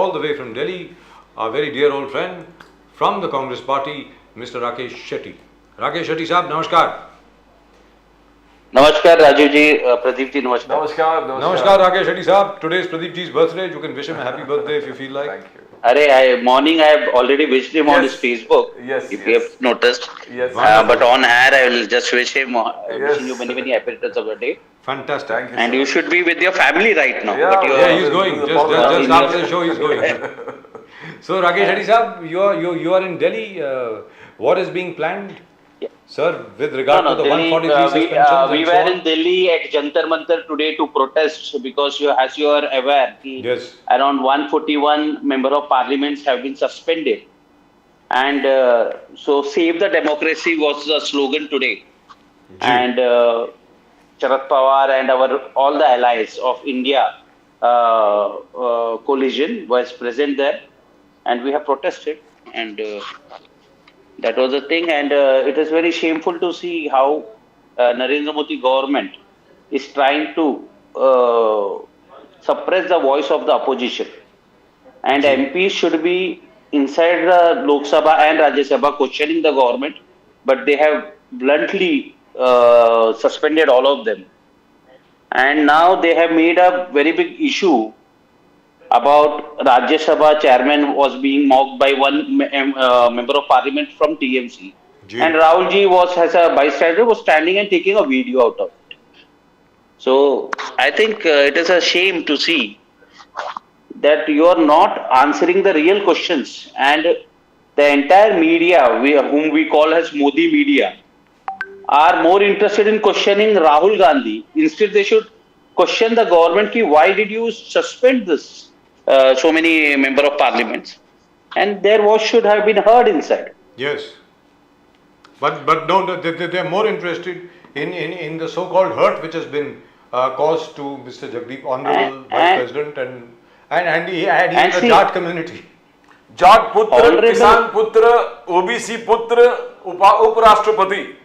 all the way from Delhi, our very dear old friend from the Congress Party, Mr. Rakesh Shetty. Rakesh Shetty Sahab, namaskar. Namaskar Raju ji, Pradeep ji, namaskar. Namaskar Rakesh Shetty Sahab. Today is Pradeep ji's birthday. You can wish him a happy birthday if you feel like. Thank you. Morning I have already wished him on his Facebook. Yes. If you have noticed. Yes. But on air I will just wish him, wishing you many happy returns of the day. Fantastic. Thank you. And you should be with your family right now. Yeah, but you Yeah, he's going. Just after the show, he's going. So Rakesh Shetty Sahab, you are in Delhi. What is being planned? Sir, with regard to the 143 suspensions we were in Delhi at Jantar Mantar today to protest because as you are aware, Yes. around 141 member of parliaments have been suspended. And so Save the Democracy was the slogan today. And Sharad Pawar and all the allies of India coalition was present there. And we have protested. And that was the thing, and it is very shameful to see how Narendra Modi government is trying to suppress the voice of the opposition. And MPs should be inside the Lok Sabha and Rajya Sabha questioning the government, but they have bluntly suspended all of them. And now they have made a very big issue about Rajya Sabha chairman was being mocked by one member of parliament from TMC. And Rahul ji as a bystander, was standing and taking a video out of it. So I think it is a shame to see that you are not answering the real questions, and the entire media, whom we call as Modi media, are more interested in questioning Rahul Gandhi. Instead, they should question the government, why did you suspend this? So many member of parliaments, and their voice should have been heard inside. Yes, but no, they are more interested in the so-called hurt which has been caused to Mr. Jagdeep, Honorable Vice President, and even the Jat community. Jat Putra, Kisan Putra, OBC Putra, Uparashtrapati.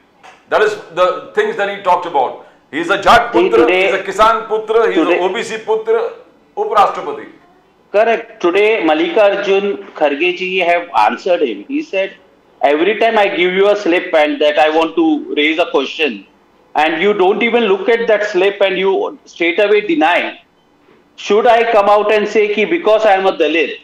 That is the things that he talked about. He is a Jat Putra, he is a Kisan Putra, he is a OBC Putra, Uparashtrapati. Correct. Today, Mallikarjun Kharge ji have answered him. He said, every time I give you a slip and that I want to raise a question, and you don't even look at that slip and you straight away deny, should I come out and say ki because I am a Dalit,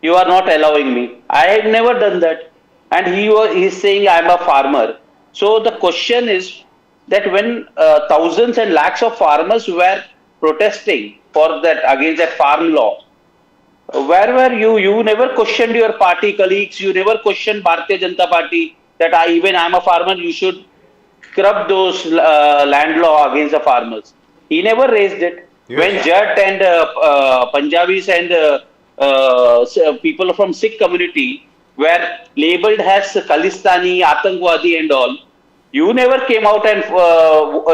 you are not allowing me? I have never done that. And he is saying I am a farmer. So the question is that when thousands and lakhs of farmers were protesting for that against that farm law, where were you? You never questioned your party colleagues. You never questioned Bharatiya Janata Party that I am a farmer. You should scrub those land law against the farmers. He never raised it. Yes. When Jat and Punjabis and people from Sikh community were labelled as Khalistani, Atangwadi and all, you never came out and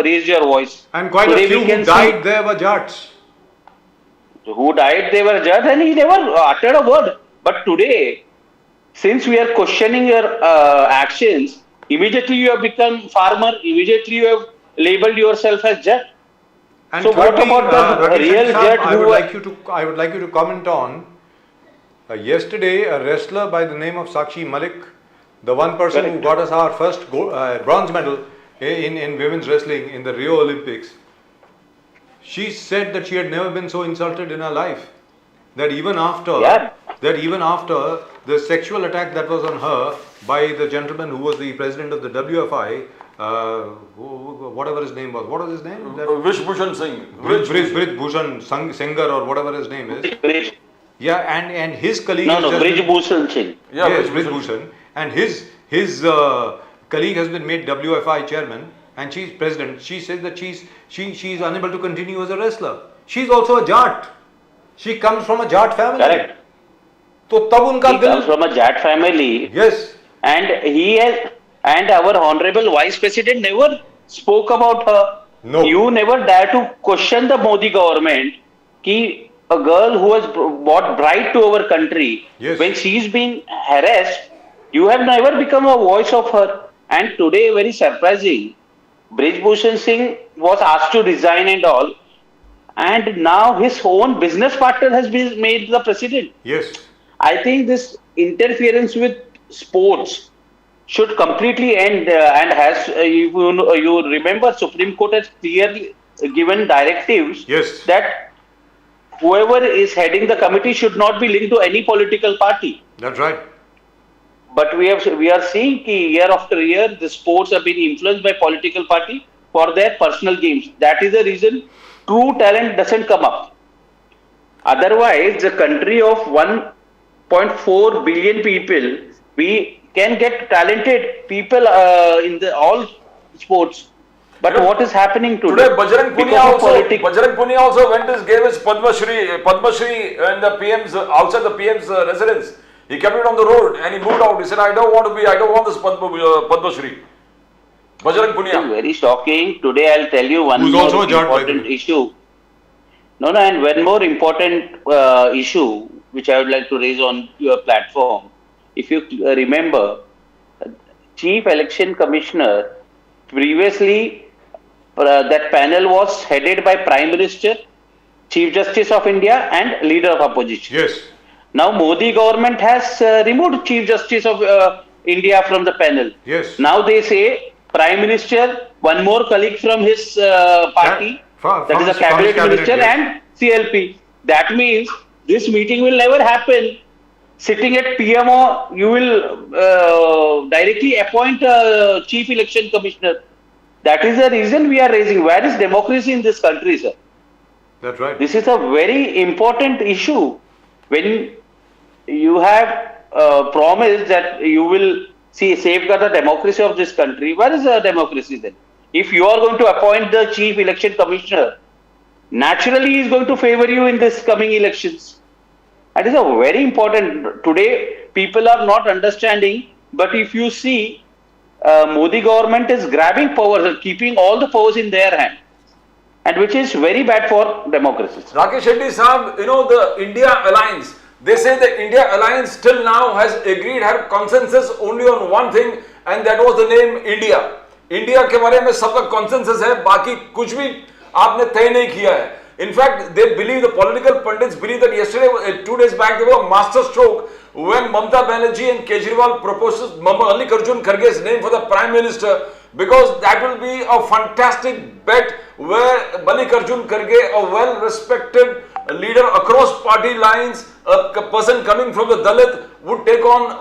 raised your voice. And quite a few who died there were Jats. Who died, they were judged, and he never uttered a word. But today, since we are questioning your actions, immediately you have become farmer, immediately you have labelled yourself as judge. And so what about the real judge? I would like you to comment on yesterday a wrestler by the name of Sakshi Malik, the one person who got us our first bronze medal in women's wrestling in the Rio Olympics. She said that she had never been so insulted in her life. That even after the sexual attack that was on her by the gentleman who was the president of the WFI, whatever his name was. What was his name? Vish Bhushan Singh. Brij Bhushan Singer or whatever his name is. Yeah, and his colleague. Brij Bhushan Singh. Yeah, yes, Brij Bhushan. And his colleague has been made WFI chairman. And she's president. She says that she's unable to continue as a wrestler. She's also a Jat. She comes from a Jat family. Correct. So tab unka he comes from a Jat family. Yes. And our honorable vice president never spoke about her. No. You never dare to question the Modi government ki a girl who has brought pride to our country, yes, when she is being harassed, you have never become a voice of her. And today, very surprising, Brij Bhushan Singh was asked to resign and all. and now his own business partner has been made the president. Yes. I think this interference with sports should completely end, and has you remember Supreme Court has clearly given directives Yes. that whoever is heading the committee should not be linked to any political party. That's right. But we are seeing year after year the sports are being influenced by political party for their personal games. That is the reason true talent doesn't come up. Otherwise, the country of 1.4 billion people, we can get talented people in the all sports. But what is happening today? Today, Bajrang Punia also went and gave his Padma Shri and the PM's outside the PM's residence. He kept it on the road and he moved out. He said, I don't want this Padma Shri. Bajrang Punia. It is very shocking. Today, I'll tell you one Who's more also a judge, important issue. And one more important issue which I would like to raise on your platform. If you remember, Chief Election Commissioner, previously that panel was headed by Prime Minister, Chief Justice of India and Leader of Opposition. Yes. Now Modi government has removed Chief Justice of India from the panel. Yes. Now they say Prime Minister, one more colleague from his party, that is a cabinet minister, yes. and CLP. That means this meeting will never happen. Sitting at PMO, you will directly appoint a Chief Election Commissioner. That is the reason we are raising. Where is democracy in this country, sir? That's right. This is a very important issue. When you have promised that you will safeguard the democracy of this country, where is the democracy then? If you are going to appoint the Chief Election Commissioner, naturally he is going to favor you in this coming elections. That is a very important. Today, people are not understanding, but if you see, Modi government is grabbing powers and keeping all the powers in their hand, and which is very bad for democracy. Rakesh Shetty Saab, the India Alliance, they say the India Alliance till now has agreed, had consensus only on one thing, and that was the name India. India के बारे में सबका consensus है, बाकी कुछ भी आपने तय नहीं किया है. In fact, they believe, the political pundits believe that yesterday, 2 days back, there was a master stroke when Mamata Banerjee and Kejriwal proposed Mallikarjun Kharge's name for the Prime Minister, because that will be a fantastic bet where Mallikarjun Kharge, a well-respected leader across party lines, a person coming from the Dalit, would take on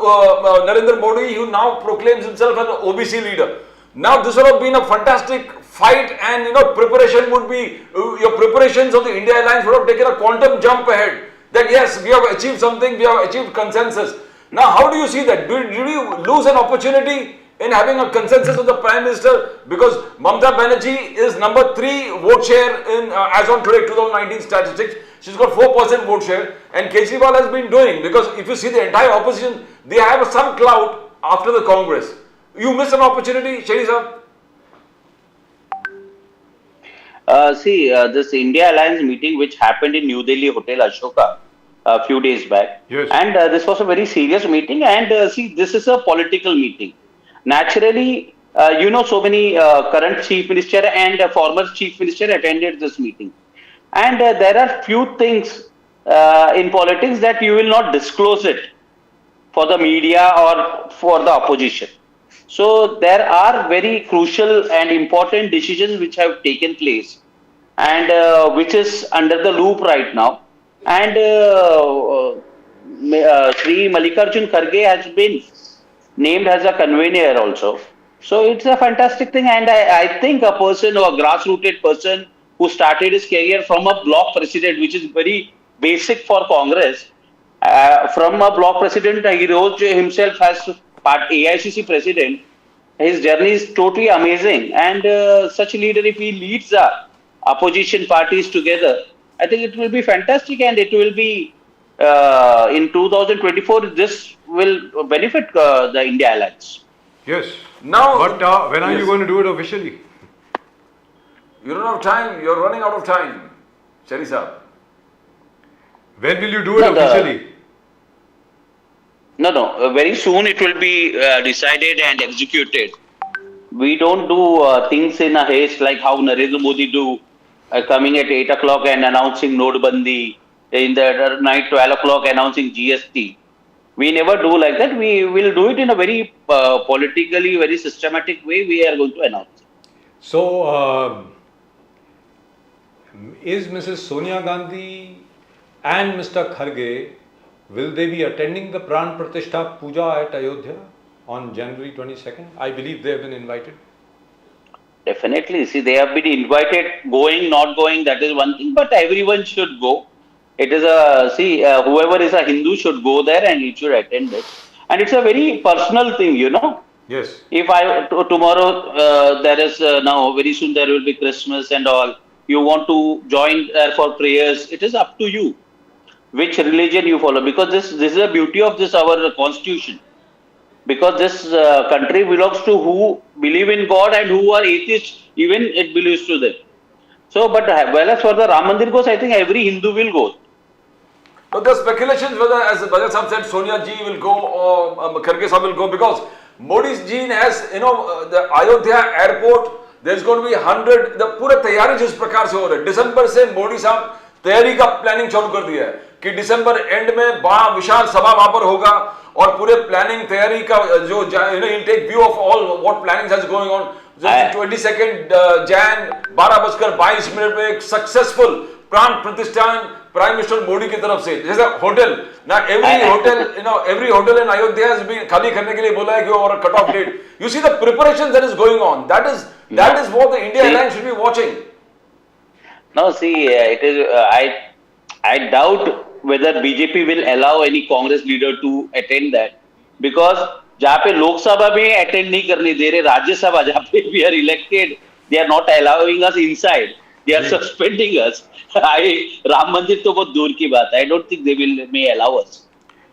Narendra Modi, who now proclaims himself as an OBC leader. Now this would have been a fantastic fight, and preparation would be, your preparations of the India Alliance would have taken a quantum jump ahead. That yes, we have achieved something, we have achieved consensus. Now how do you see that? Did you lose an opportunity in having a consensus of the Prime Minister? Because Mamata Banerjee is number 3 vote share in as on today 2019 statistics. She's got 4% vote share, and Kejriwal has been doing, because if you see the entire opposition, they have some clout after the Congress. You missed an opportunity, Shetty sir. This India Alliance meeting which happened in New Delhi Hotel Ashoka a few days back, yes. And this was a very serious meeting, and this is a political meeting. Naturally, so many current Chief Minister and former Chief Minister attended this meeting, and there are few things in politics that you will not disclose it for the media or for the opposition. So there are very crucial and important decisions which have taken place, and which is under the loop right now. And Sri Mallikarjun Kharge has been named as a convener also. So it's a fantastic thing, and I think a person or a grassrooted person who started his career from a block president, which is very basic for Congress, from a block president, he rose himself as AICC president. His journey is totally amazing, and such a leader, if he leads the opposition parties together, I think it will be fantastic, and it will be in 2024. This will benefit the India Alliance. Yes. Now, but when are you going to do it officially? You don't have time. You're running out of time, Shetty sir. When will you do it officially? No. Very soon it will be decided and executed. We don't do things in a haste like how Narendra Modi do. coming at 8 o'clock and announcing Notbandi, in the night 12 o'clock announcing GST. We never do like that. We will do it in a very politically, very systematic way. We are going to announce it. So, is Mrs. Sonia Gandhi and Mr. Kharge, will they be attending the Pran Pratishtha Puja at Ayodhya on January 22nd? I believe they have been invited. Definitely. See, they have been invited, going, not going, that is one thing, but everyone should go. It is whoever is a Hindu should go there and he should attend it. And it's a very personal thing, you know. Yes. If tomorrow there is now very soon there will be Christmas and all, you want to join there for prayers, it is up to you which religion you follow, because this is the beauty of this our constitution, because this country belongs to who believe in God and who are atheists, even it belongs to them. So, but well, as for the Ram Mandir goes, I think every Hindu will go. But the speculations whether, as Bajaj Sahab said, Sonia ji will go or Kharge Sahab will go, because Modi ji has, the Ayodhya airport, there's going to be 100, the पूरा तैयारी जिस प्रकार से हो रहा है, दिसंबर से मोदी साहब तैयारी का प्लानिंग चालू कर दिया है कि दिसंबर एंड में बड़ा विशाल सभा वहां पर होगा और पूरे प्लानिंग तैयारी का जो he'll take view of all what planning is going on. 22nd Jan 12:22 पे एक सक्सेसफुल प्राण प्रतिष्ठान प्राइम मिनिस्टर मोदी की तरफ से, जैसे होटल ना every hotel in Ayodhya has been खाली करने के लिए बोला है कि और cut off date. You see the preparations that is going on. That is what the India Alliance should be watching. No, see, it is. I doubt whether BJP will allow any Congress leader to attend that, because जहाँ पे लोकसभा में attend नहीं करने दे रहे, राज्यसभा जहाँ पे we are elected, they are not allowing us inside. They are suspending us. Ram मंदिर तो बहुत दूर की बात है. I don't think they may allow us.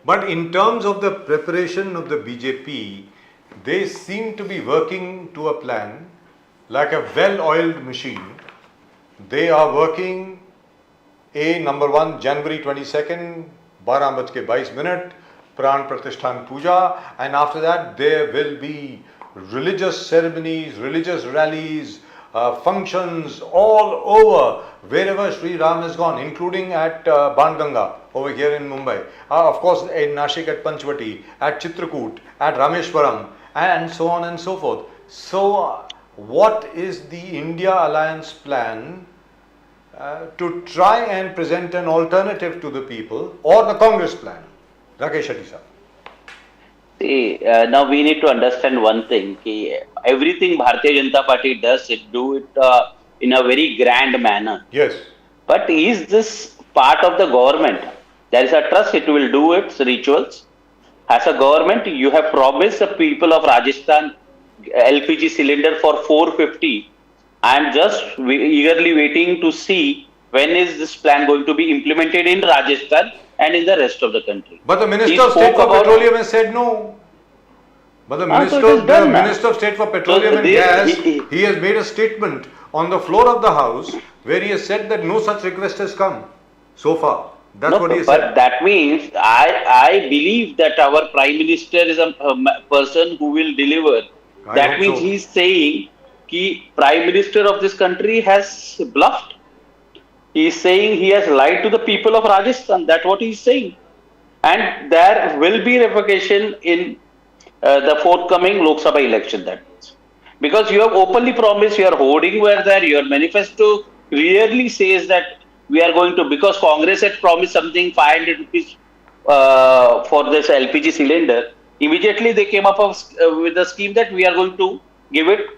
But in terms of the preparation of the BJP, they seem to be working to a plan like a well-oiled machine. They are working number 1, January 22nd, 12:22, Pran Pratishthan Puja, and after that there will be religious ceremonies, religious rallies, functions all over wherever Sri Ram has gone, including at Banganga over here in Mumbai, of course in Nashik at Panchvati, at Chitrakoot, at Rameshwaram, and so on and so forth. So, what is the India Alliance plan to try and present an alternative to the people, or the Congress plan? Rakesh Shetty sir. See, now we need to understand one thing. Everything Bharatiya Janata Party does, it do it in a very grand manner. Yes. But is this part of the government? There is a trust, it will do its rituals. As a government, you have promised the people of Rajasthan LPG cylinder for 450. I am just eagerly waiting to see when is this plan going to be implemented in Rajasthan and in the rest of the country. But the Minister of State for Petroleum has said no. But the Minister of State for Petroleum and Gas, he has made a statement on the floor of the House where he has said that no such request has come so far. That's what he has said. But that means I believe that our Prime Minister is a person who will deliver. That means he is saying that Prime Minister of this country has bluffed. He is saying he has lied to the people of Rajasthan. That's what he is saying. And there will be revocation in the forthcoming Lok Sabha election. That means. Because you have openly promised, your hoarding were there, your manifesto clearly says that we are going to, because Congress had promised something 500 rupees for this LPG cylinder, immediately they came up with a scheme that we are going to give it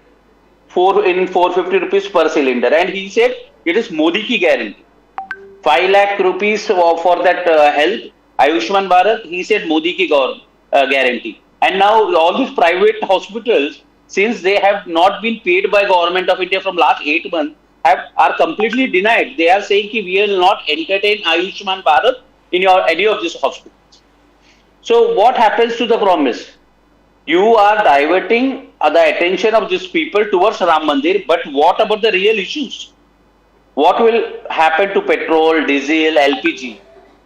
450 rupees per cylinder. And he said it is Modi ki guarantee. 5 lakh rupees for that health, Ayushman Bharat, he said Modi ki guarantee. And now all these private hospitals, since they have not been paid by Government of India from last 8 months, are completely denied. They are saying that we will not entertain Ayushman Bharat in any of these hospitals. So what happens to the promise? You are diverting the attention of these people towards Ram Mandir, but what about the real issues? What will happen to petrol, diesel, LPG?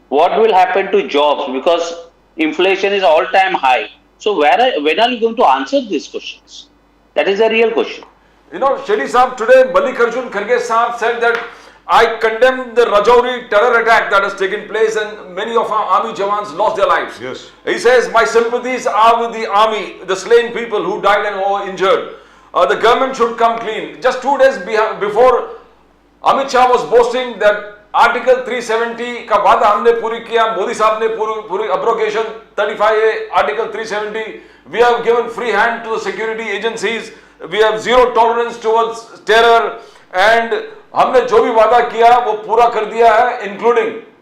What will happen to jobs? Because inflation is all-time high. So when are you going to answer these questions? That is a real question. Shetty Saab, today Mallikarjun Kharge Saab said that I condemn the Rajouri terror attack that has taken place and many of our army jawans lost their lives. Yes. He says, my sympathies are with the army, the slain people who died and were injured. The government should come clean. Just 2 days before, Amit Shah was boasting that Article 370 का वादा हमने पूरी किया, मोदी साहब ने पूरी abrogation 35A Article 370. We have given free hand to the security agencies. We have zero tolerance towards terror and हमने जो भी वादा किया वो पूरा कर दिया है,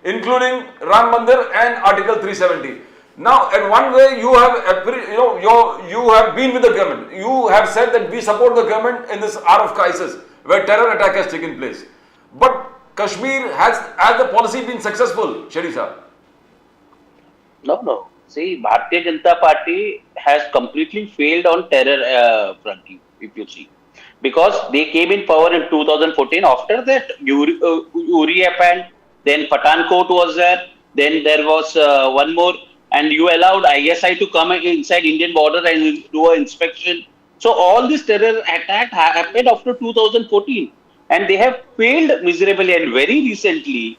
including Ram Mandir and Article 370. Now, in one way, you have been with the government. You have said that we support the government in this hour of crisis where terror attack has taken place. But Kashmir has the policy been successful, Shetty sir? No. See, Bharatiya Janata Party has completely failed on terror front, if you see. Because they came in power in 2014. After that, Uri happened, then Pathankot was there, then there was one more, and you allowed ISI to come inside Indian border and do an inspection. So all this terror attack happened after 2014, and they have failed miserably. And very recently,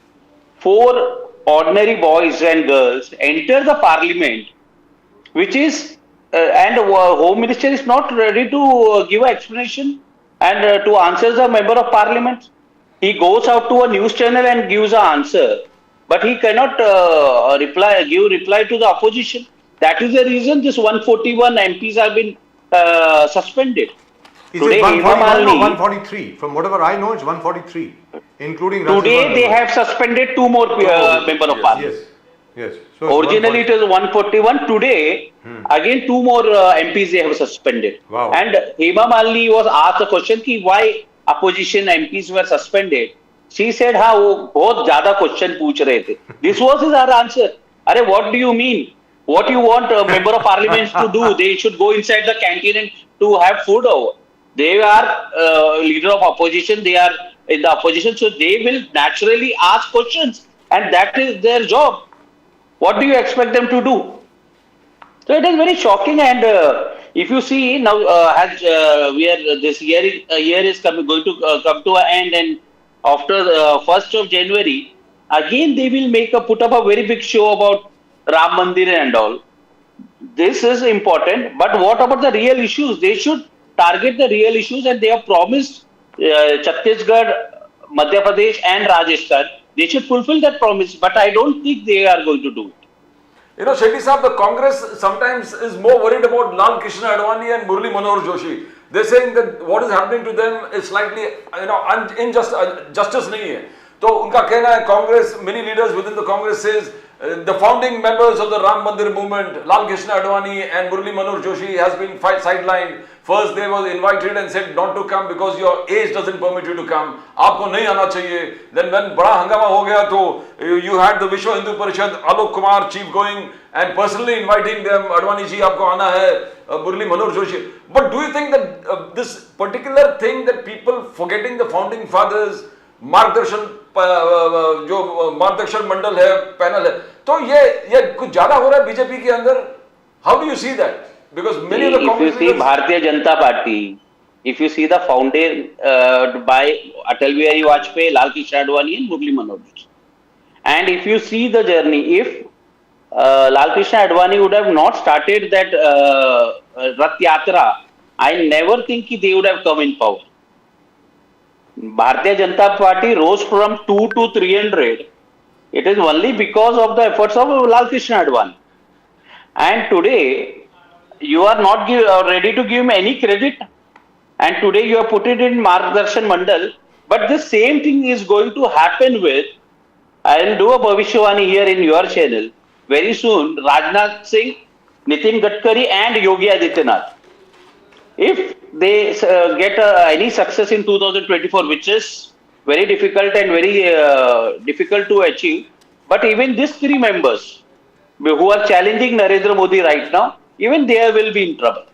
4 ordinary boys and girls enter the parliament, which is and Home Minister is not ready to give an explanation and to answer the member of parliament. He goes out to a news channel and gives an answer, but he cannot give reply to the opposition. That is the reason this 141 MPs have been suspended. Is it 141 or 143? From whatever I know, it's 143, including today they have suspended 2 more member of parliament. Yes. So originally it was 141. Today, again 2 more MPs they have suspended. Wow. And Hema Malini was asked a question ki why opposition MPs were suspended. She said, "हाँ वो बहुत ज़्यादा question पूछ रहे थे." This was his answer. अरे what do you mean? What you want a member of parliament to do? They should go inside the canteen and to have food over. They are leader of opposition. They are in the opposition, so they will naturally ask questions, and that is their job. What do you expect them to do? So it is very shocking. And if you see now, as we are this year is going to come to an end, and after the 1st of January, again they will put up a very big show about Ram Mandir and all. This is important, but what about the real issues? They should target the real issues, and they have promised Chhattisgarh, Madhya Pradesh and Rajasthan. They should fulfill that promise, but I don't think they are going to do it. You know, Shetty Saab, the Congress sometimes is more worried about Lal Krishna Advani and Murli Manohar Joshi. They're saying that what is happening to them is slightly, justice nahi hai. So, unka kehna hai, Congress, many leaders within the Congress says, the founding members of the Ram Mandir movement, Lal Krishna Advani and Murli Manohar Joshi has been sidelined. First they were invited and said not to come because your age doesn't permit you to come. आपको नहीं आना चाहिए. Then when बड़ा हंगामा हो गया तो you had the Vishwa Hindu Parishad, Alok Kumar chief going and personally inviting them. Advani ji आपको आना है, Murli Manohar Joshi. But do you think that this particular thing that people forgetting the founding fathers, मार्गदर्शन जो मार्गदर्शन मंडल है, panel है, तो ये कुछ ज्यादा हो रहा है बीजेपी के अंदर? How do you see that? Because many of the Congress if you see Bharatiya Janata Party, if you see the founded by Atal Bihari Vajpayee, Lal Krishna Advani and Murli Manohar Joshi, and if you see the journey, if Lal Krishna Advani would have not started that Rath Yatra, I never think they would have come in power. Bharatiya Janata Party rose from 2 to 300. It is only because of the efforts of Lal Krishna Advani. And today, you are not ready to give him any credit. And today you have put it in Margdarshan Mandal. But the same thing is going to happen with, I will do a Bhavishwani here in your channel. Very soon, Rajnath Singh, Nitin Gadkari and Yogi Adityanath. If they get any success in 2024, which is very difficult and very difficult to achieve, but even these 3 members who are challenging Narendra Modi right now, even they will be in trouble.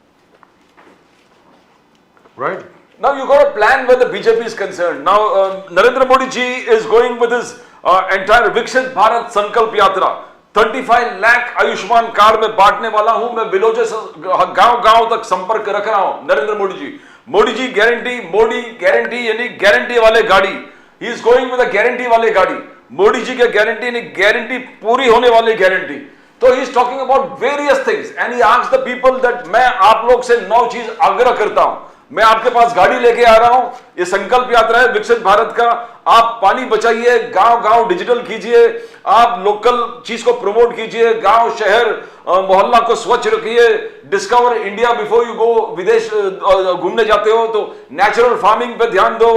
Right. Now you got a plan where the BJP is concerned. Now Narendra Modi ji is going with his entire Viksit Bharat Sankalp Yatra. 35 lakh Ayushman card में बांटने वाला हूं मैं, विलोजे से गांव-गांव तक संपर्क रख रहा हूं. नरेंद्र मोदी जी गारंटी, मोदी गारंटी यानी गारंटी वाले गाड़ी. He is going with a guarantee वाले गाड़ी. मोदी जी के guarantee नहीं, guarantee पूरी होने वाली guarantee. So he is talking about various things and he asks the people that मैं आप लोग से 9 चीज आग्रह करता हूं. मैं आपके पास गाड़ी लेके आ रहा हूं. ये संकल्प यात्रा है विकसित भारत का. आप पानी बचाइए, गांव-गांव डिजिटल कीजिए, आप लोकल चीज को प्रमोट कीजिए, गांव शहर मोहल्ला को स्वच्छ रखिए, discover India before you go. विदेश घूमने जाते हो तो नेचुरल फार्मिंग पे ध्यान दो.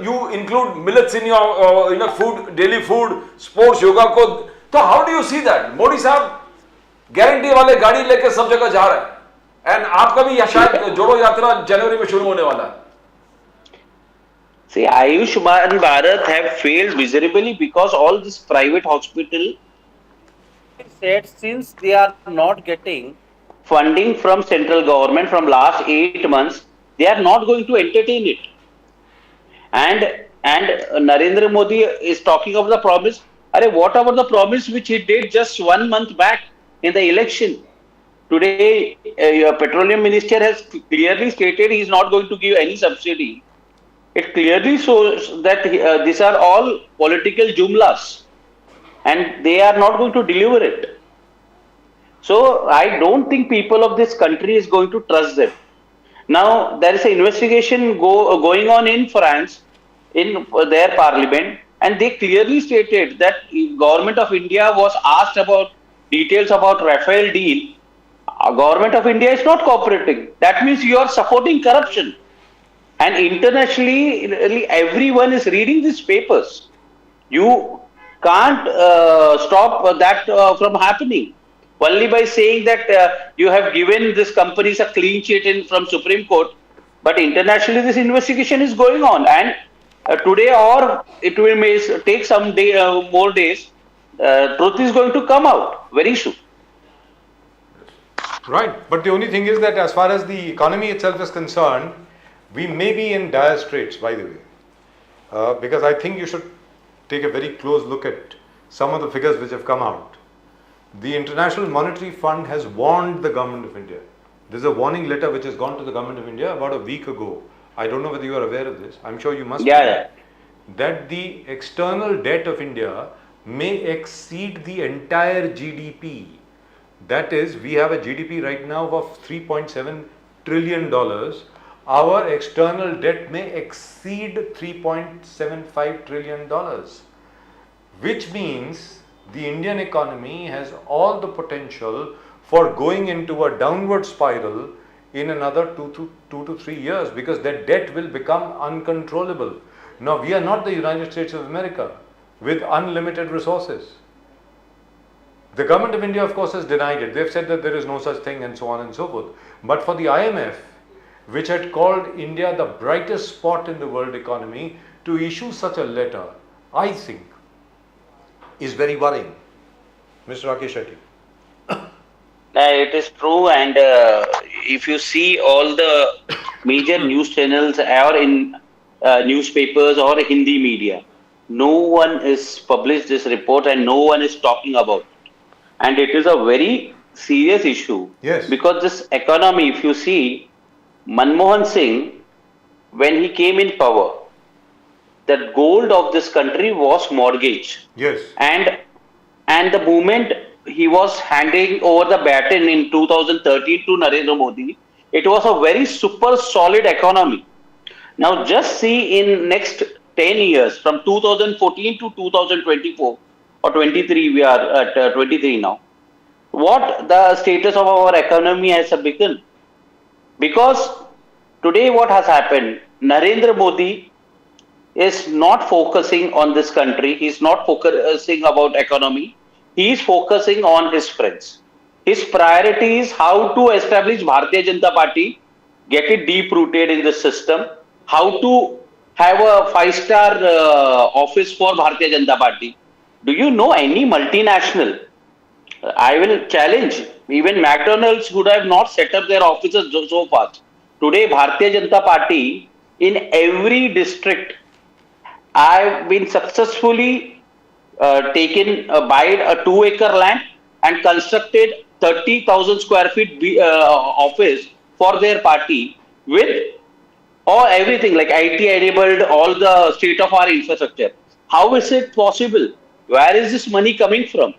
You include millets in your food, daily food, sports, yoga को. तो how do you see that? Modi साहब गारंटी वाले गाड़ी लेके सब जगह जा रहे हैं. एंड आपका भी शायद जोड़ो यात्रा जनवरी में शुरू होने वाला है. See, Ayushman Bharat have failed miserably because all this private hospital said since they are not getting funding from central government from last 8 months, they are not going to entertain it. And Narendra Modi is talking of the promise. What about the promise which he did just 1 month back in the election? Today, your petroleum minister has clearly stated he is not going to give any subsidy. It clearly shows that these are all political jumlas and they are not going to deliver it. So I don't think people of this country is going to trust them. Now there is an investigation going on in France in their parliament, and they clearly stated that government of India was asked about details about Rafale deal. Government of India is not cooperating. That means you are supporting corruption. And internationally, everyone is reading these papers. You can't stop that from happening. Only by saying that you have given these companies a clean sheet from Supreme Court. But internationally, this investigation is going on. And today, or it will take some more days, truth is going to come out very soon. Right. But the only thing is that as far as the economy itself is concerned, we may be in dire straits, by the way, because I think you should take a very close look at some of the figures which have come out. The International Monetary Fund has warned the government of India. There's a warning letter which has gone to the government of India about a week ago. I don't know whether you are aware of this. I'm sure you must be. That the external debt of India may exceed the entire GDP. That is, we have a GDP right now of $3.7 trillion. Our external debt may exceed $3.75 trillion, which means the Indian economy has all the potential for going into a downward spiral in another 2 to 3 years, because that debt will become uncontrollable. Now, we are not the United States of America with unlimited resources. The government of India, of course, has denied it. They've said that there is no such thing and so on and so forth. But for the IMF, which had called India the brightest spot in the world economy, to issue such a letter, I think, is very worrying. Mr. Rakesh Shetty. It is true, and if you see all the major news channels or in newspapers or Hindi media, no one is published this report and no one is talking about it. And it is a very serious issue. Yes. Because this economy, if you see, Manmohan Singh, when he came in power, the gold of this country was mortgage. Yes. And the moment he was handing over the baton in 2013 to Narendra Modi, it was a very super solid economy. Now just see in next 10 years, from 2014 to 2024 or 23, we are at 23 now, what the status of our economy has become. Because today what has happened, Narendra Modi is not focusing on this country, he is not focusing about economy, he is focusing on his friends. His priority is how to establish Bharatiya Janata Party, get it deep rooted in the system, how to have a 5-star office for Bharatiya Janata Party. Do you know any multinational? I will challenge, even McDonald's would have not set up their offices so fast. Today, Bharatiya Janata Party in every district, I've been successfully taken by a 2-acre land and constructed 30,000 square feet office for their party with or everything like IT enabled all the state of our infrastructure. How is it possible? Where is this money coming from?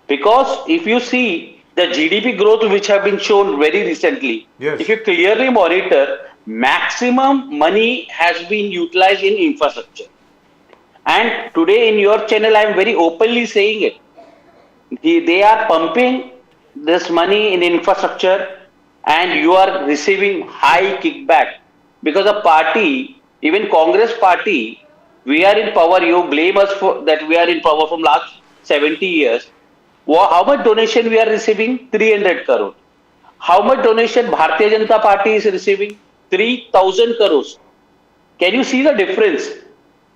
Because if you see the GDP growth which have been shown very recently, Yes. if you clearly monitor, maximum money has been utilized in infrastructure. And today in your channel, I am very openly saying it. They are pumping this money in infrastructure and you are receiving high kickback because a party, even Congress party, we are in power. You blame us for that we are in power from last 70 years. How much donation we are receiving? 300 crore. How much donation Bharatiya Janata Party is receiving? 3,000 crores. Can you see the difference?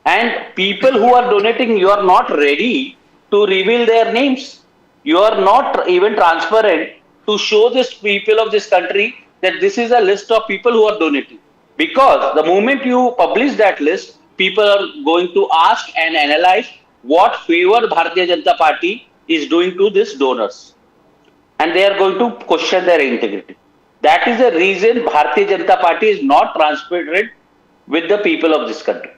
And people who are donating, you are not ready to reveal their names. You are not even transparent to show this people of this country that this is a list of people who are donating. Because the moment you publish that list, people are going to ask and analyze what favor Bharatiya Janata Party is doing to these donors. And they are going to question their integrity. That is the reason Bharatiya Janata Party is not transparent with the people of this country.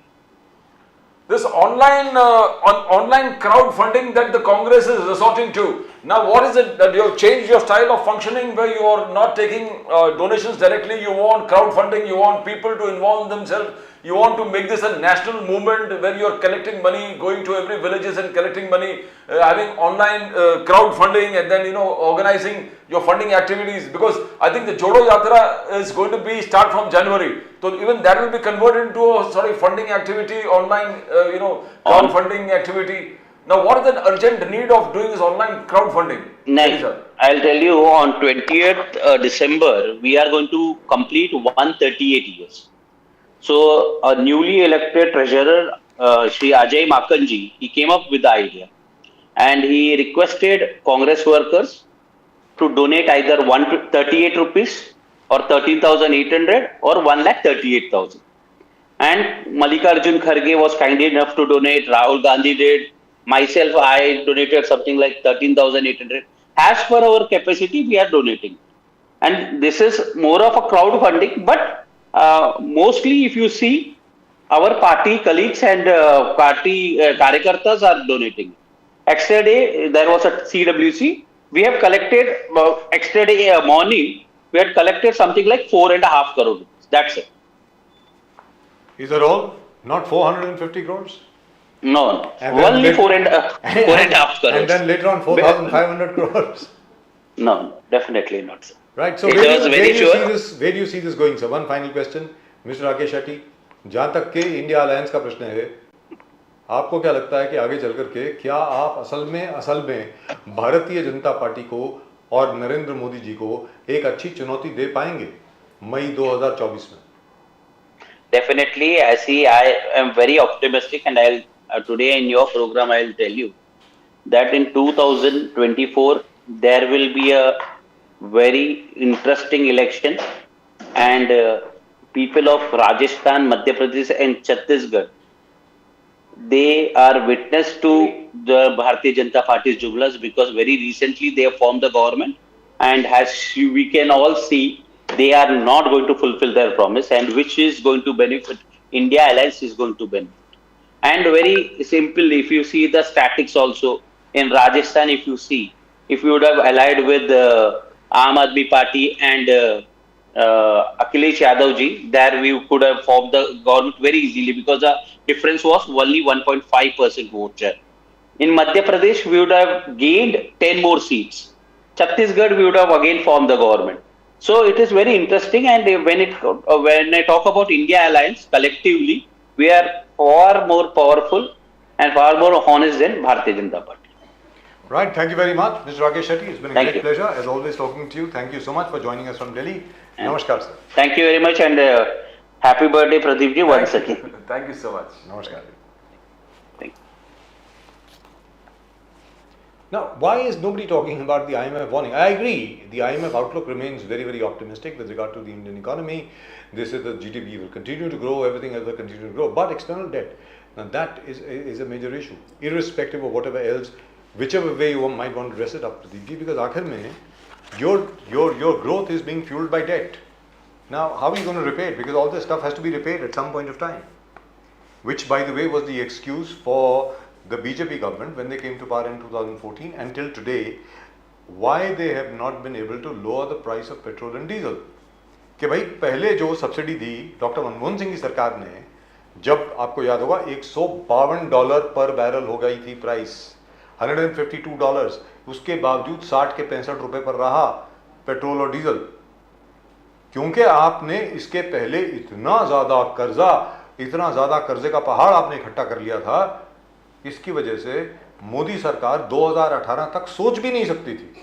This online online crowdfunding that the Congress is resorting to. Now, what is it that you have changed your style of functioning where you are not taking donations directly? You want crowdfunding, you want people to involve themselves. You want to make this a national movement where you are collecting money, going to every villages and collecting money, having online crowdfunding and then, organizing your funding activities. Because I think the Jodo Yatra is going to be start from January. So even that will be converted into a sort of funding activity, online, crowdfunding activity. Now, what is the urgent need of doing this online crowdfunding? Next, I'll tell you on 20th December, we are going to complete 138 years. So, a newly elected treasurer, Shri Ajay Makanji, he came up with the idea and he requested Congress workers to donate either 138 rupees or 13,800 or 1,38,000. And Mallikarjun Kharge was kind enough to donate, Rahul Gandhi did, myself, I donated something like 13,800. As per our capacity, we are donating. And this is more of a crowdfunding, but mostly if you see, our party colleagues and party Karyakartas are donating. Extra day, there was a CWC. We have collected, extra day morning, we had collected something like 4.5 crore rupees. That's it. Is that all? Not 450 crores? No, only 4.5 crores. And then later on 4,500 crores. No, definitely not, sir. Right. So where do you see this going, sir? One final question, Mr. Rakesh Shetty. जहाँ तक के India alliance का प्रश्न है, आपको क्या लगता है कि आगे चल करके क्या आप असल में भारतीय जनता पार्टी को और नरेंद्र मोदी जी को एक अच्छी चुनौती दे पाएंगे मई 2024 में? Definitely, I am very optimistic, and today in your program I'll tell you that in 2024 there will be a very interesting election, and people of Rajasthan, Madhya Pradesh and Chhattisgarh, they are witness to the Bharatiya Janata Party's jubilas because very recently they have formed the government, and as we can all see, they are not going to fulfill their promise, and which is going to benefit India Alliance is going to benefit. And very simple, if you see the statics also in Rajasthan, if you would have allied with Aam Aadmi Party and Akhilesh Yadav ji, there we could have formed the government very easily because the difference was only 1.5% vote share. In Madhya Pradesh, we would have gained 10 more seats. Chhattisgarh, we would have again formed the government. So it is very interesting, and when I talk about India Alliance collectively, we are far more powerful and far more honest than Bharatiya Janata Party. Right, thank you very much, Mr. Rakesh Shetty. It's been a great you. pleasure, as always, talking to you. Thank you so much for joining us from Delhi. Namaskar, sir. Thank you very much, and happy birthday, Pradeep ji, once again. Thank you so much. Namaskar. Thank you. Now, why is nobody talking about the IMF warning? I agree, the IMF outlook remains very, very optimistic with regard to the Indian economy. They say that GDP will continue to grow, everything else will continue to grow, but external debt, now that is a major issue, irrespective of whatever else, whichever way you might want to dress it up, Pradeep ji, because aakhir mein, your growth is being fueled by debt. Now, how are you going to repay it? Because all this stuff has to be repaid at some point of time. Which, by the way, was the excuse for the BJP government when they came to power in 2014 until today, why they have not been able to lower the price of petrol and diesel. कि भाई पहले जो subsidy दी doctor Manmohan Singh की सरकार ने, जब आपको याद होगा $152 पर बैरल हो गई थी प्राइस, $152, उसके बावजूद 60 के 65 रुपए पर रहा पेट्रोल और डीजल, क्योंकि आपने इसके पहले इतना ज्यादा कर्जे का पहाड़ आपने इकट्ठा कर लिया था। इसकी वजह से मोदी सरकार 2018 तक सोच भी नहीं सकती थी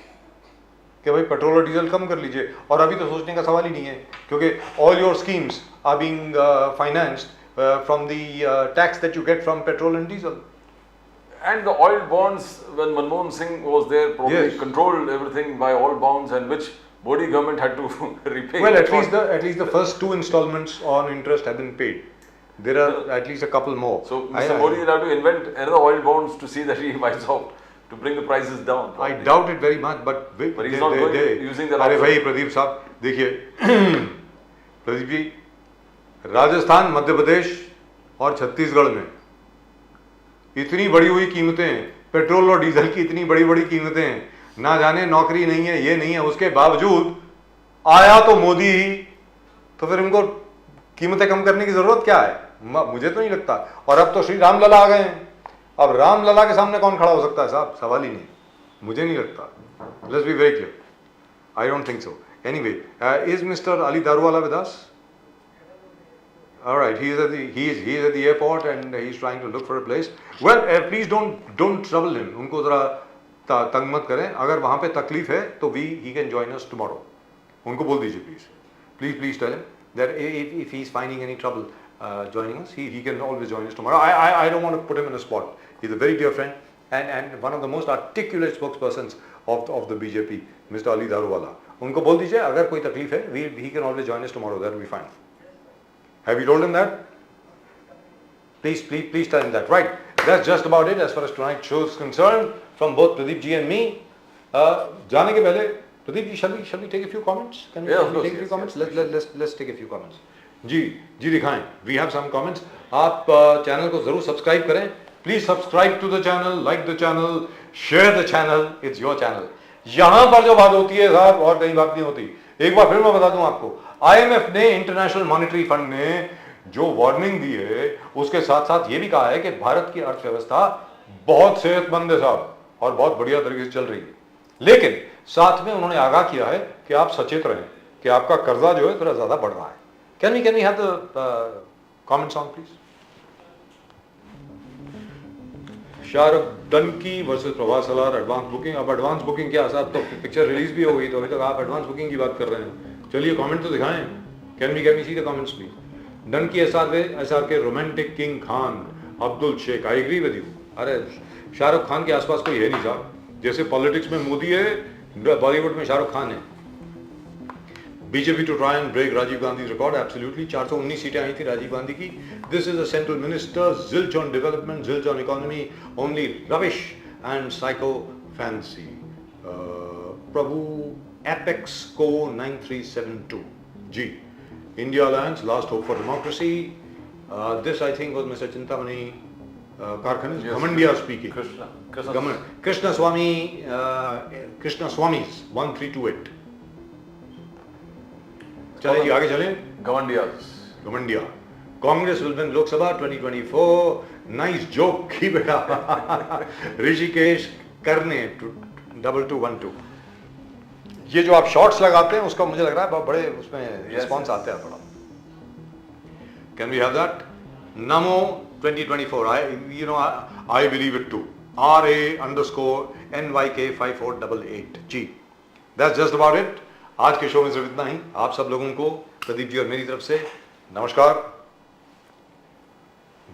कि भाई पेट्रोल और डीजल कम कर लीजिए, और अभी तो सोचने का सवाल ही नहीं है, क्योंकि all your schemes are being financed from the tax that you get from petrol and diesel. And the oil bonds, when Manmohan Singh was there, probably controlled everything by oil bonds, and which Modi government had to repay. Well, at least the first 2 installments on interest have been paid. There are at least a couple more. So Mr. Modi will have to invent another oil bonds to see that he buys out, to bring the prices down. I doubt it very much, but he's not using that. अरे भाई प्रदीप साहब देखिए, प्रदीप जी, राजस्थान, मध्य प्रदेश और छत्तीसगढ़ में इतनी बढ़ी हुई कीमतें, पेट्रोल और डीजल की इतनी बड़ी बड़ी कीमतें, ना जाने नौकरी नहीं है, ये नहीं है, उसके बावजूद आया तो मोदी ही, तो फिर इनको कीमतें कम करने की जरूरत क्या है? मुझे तो नहीं लगता. और अब तो श्री राम लला आ गए हैं, अब राम लला के सामने कौन खड़ा हो सकता है साहब? सवाल ही नहीं, मुझे नहीं लगता. Let's be very clear, I don't think so. Anyway, is mister Ali Daruwalla with us? All right, he is at the airport and he is trying to look for a place. Well, please don't trouble him. उनको जरा तंग मत करें. अगर वहाँ पे तकलीफ है तो he can join us tomorrow. उनको बोल दीजिए please tell him that if he is finding any trouble joining us, he can always join us tomorrow. I don't want to put him in a spot. He is a very dear friend and one of the most articulate spokespersons of the BJP, Mr. Ali Daruwala. उनको बोल दीजिए अगर कोई तकलीफ है, he can always join us tomorrow. That will be fine. Have you told him that? Please tell him that. Right. That's just about it as far as tonight's show is concerned from both Pradeep ji and me. जाने के पहले Pradeep ji, shall we take a few comments? Can we take a few comments? Let's take a few comments. जी दिखाएं. We have some comments. आप channel को जरूर subscribe करें. Please subscribe to the channel, like the channel, share the channel. It's your channel. यहाँ पर जो बात होती है साहब और कहीं बात नहीं होती. एक बार फिर मैं बता दूं आपको, IMF ने, इंटरनेशनल मॉनेटरी फंड ने जो वार्निंग दी है, उसके साथ साथ ये भी कहा है कि भारत की अर्थव्यवस्था बहुत सेहतमंद है साहब और बहुत बढ़िया तरीके से चल रही है. लेकिन साथ में उन्होंने आगाह किया है कि आप सचेत रहें कि आपका कर्जा जो है थोड़ा ज्यादा बढ़ रहा है. Can we have the comments on please? Shahrukh Dunki versus Prabhas Salaar, advance booking. अब एडवांस बुकिंग क्या साहब, तो पिक्चर रिलीज भी हो गई, तो अभी तक आप एडवांस बुकिंग की बात कर रहे हैं. चलिए कमेंट तो दिखाएं. Can we see the comments please? Dunki SR के romantic king Khan, Abdul Shaikh, I agree with you. अरे शाहरुख खान के आसपास कोई है नहीं साहब. जैसे पॉलिटिक्स में मोदी है, बॉलीवुड में शाहरुख खान है. BJP to try and break Rajiv Gandhi record. Absolutely 419 सीटें आई थी राजीव गांधी की. This is a central minister, zilch on development, zilch on economy, only rubbish and sycophancy. Prabhu apex को 9372 ji. India alliance, last hope for democracy. This I think was mister Chintamani Karkhane, घमंडिया speaking. Krishna स्वामी 1328. चलिए जी आगे चलें. घमंडिया. Congress will win Lok Sabha 2024. Nice joke की बेटा. ऋषिकेश करने 2212. ये जो आप शॉर्ट्स लगाते हैं उसका मुझे लग रहा है बड़े उसमें रिस्पॉन्स आते हैं बड़ा. Can we have that? Namo 2024. I believe it too. RA_NYK5488 ji. That's just about it. आज के शो में सिर्फ इतना ही. आप सब लोगों को प्रदीप जी और मेरी तरफ से नमस्कार.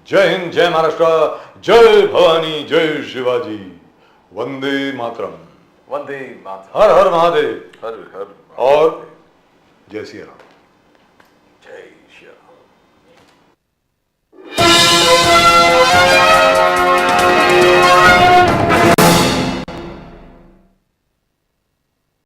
जय हिंद, जय महाराष्ट्र, जय भवानी, जय शिवाजी, वंदे मातरम. वंदे मातरम. हर हर महादेव. हर हर और जय श्री राम. जय श्री राम.